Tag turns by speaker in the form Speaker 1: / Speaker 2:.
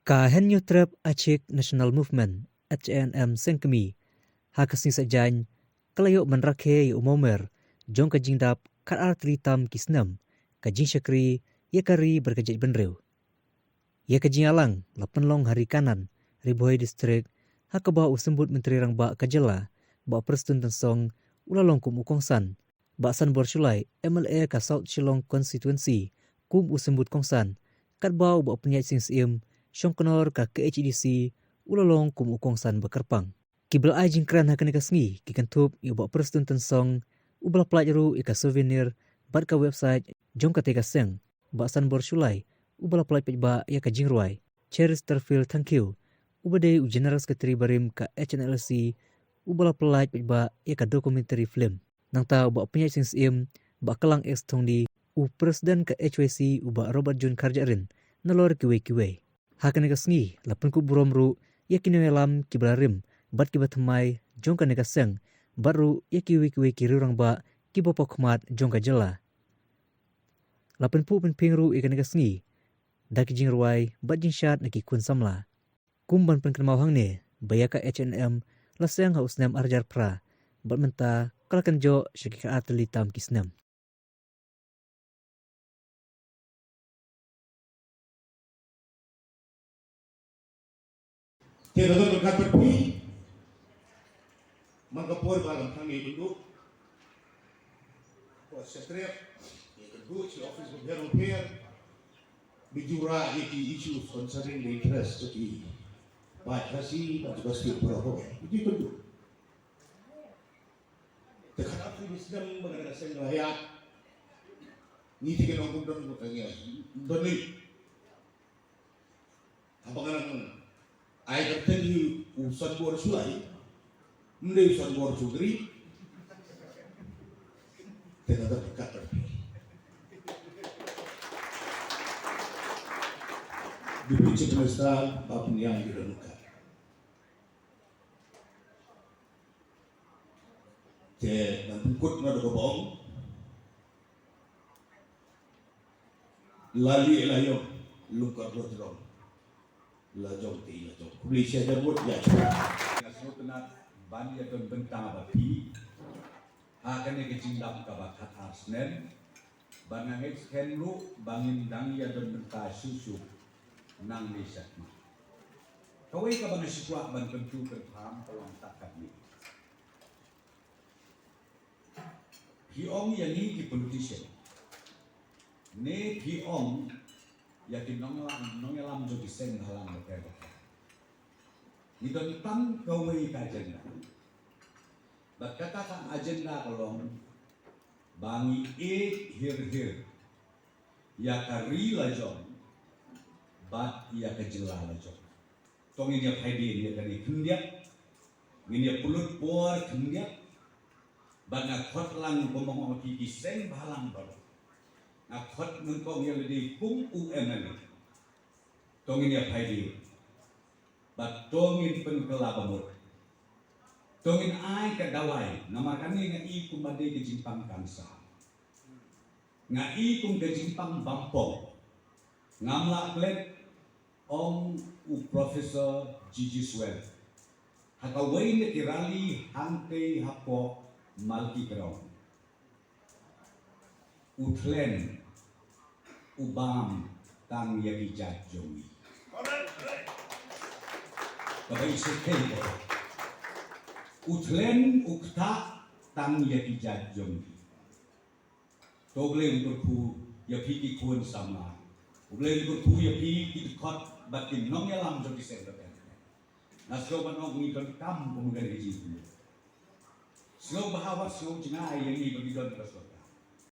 Speaker 1: Ka Henyu Trep Acik National Movement HNM Sengkemi hakasni sajany kalayo manrakhe umomer jong ka jingdap kar artri tam kisnam ka jing syakri yakari berkejat benrew. Ya ka jingalang lapenlong hari kanan Riboy distrik hakaba usembut menteri rangba kajela ba Preston Tensong ulalong kum ukongsan ba San Borsulai MLA ka South Shillong constituency kum usembut kongsan kat bau ba penyat sing sim Syongkonor ka KHDC ulalong kum ukongsan bakarpang. Kibel ai jingkran hakani kasngi kikantup iba Preston Tensong ubala pelajaru ika souvenir bat ka website jong ka tega seng ba San Borsulai ubala pelaj ba ya ka jingruai. Chesterfield thank you. Ubade general secretary barim ka HNLC ubala pelaj ba ya ka documentary film. Nang ta ba penyat sing sim ba kalang ex tongdi u presiden ka HYC uba Robert John Karjarin nalor kiwe-kiwe. Hakani kasngi lapun ku buromru yakini welam kiblarim bat kiba thamai jongka nega seng baru yakiwi-kiwi kirurang ba kiba pokmat jongka jela. Lapun pu penpingru ikan nega sngi daki jing ruai bat jing syat naki kun samla. Kumban penkenmau hangne bayaka HNM laseng hausnem arjar pra bat menta kalakan jo syakika ateli tam kisnem.
Speaker 2: Tiada berkat berpi, menggapur balam kami dulu. Sekretariat, kedua si office of Hero Fair, bijura issues concerning the interest di Bajasi dan juga setiap berapa. Itu tentu. Dekat aku di sedang mengenai sen rakyat, ni tiga nombor dan bertanya, doni, apa kan? I can tell you usan bor sulai, mending usan bor sugri, tidak ada dekat lagi. Di pintu semesta apapun yang dilakukan, te nanti kut nado kebong, lali elayo lukar lotrom. Lajong ti lajong. Polisi ada buat ya.
Speaker 3: Ngasih tenat bandi atau bentang api, akan yang kecindap kabakat arsnen, bangang ekskenlu bangin dangi atau bentang susu nang mesakma. Kawai kabang sikwa ban tentu terpaham pelang takat ni. Hiong yang ini politician, ne hiong yakin nongelam jo disen halang berkata. Nidon tam kawai ka agenda. Berkata kan agenda kalong bangi hir ya kari lajong bat ya kejela lajong. Tongin ya haidi dia kani kendiak minyak pulut por kendiak bana khotlang bomong ki sen balang baru. Akhat mengkong yang lebih kum UMN tongin ya haidi bat tongin penkelabamut tongin ai kadawai nama kami ngai kumade ke jimpang kansa ngai kum ke jimpang bampong ngamla klet om u profesor Gigi Swell hakawai ne kirali hante hapo malki kerong utlen ubam tang yagi jajjongi bagai sekelo utlen ukta tang yagi jajjongi togle untuk ya piki kun sama uble untuk ya piki kot batin nong yalam jadi sendokan nasro banong ni don kam pemuda haji slow bahawa slow jengai yang ni bagi don rasul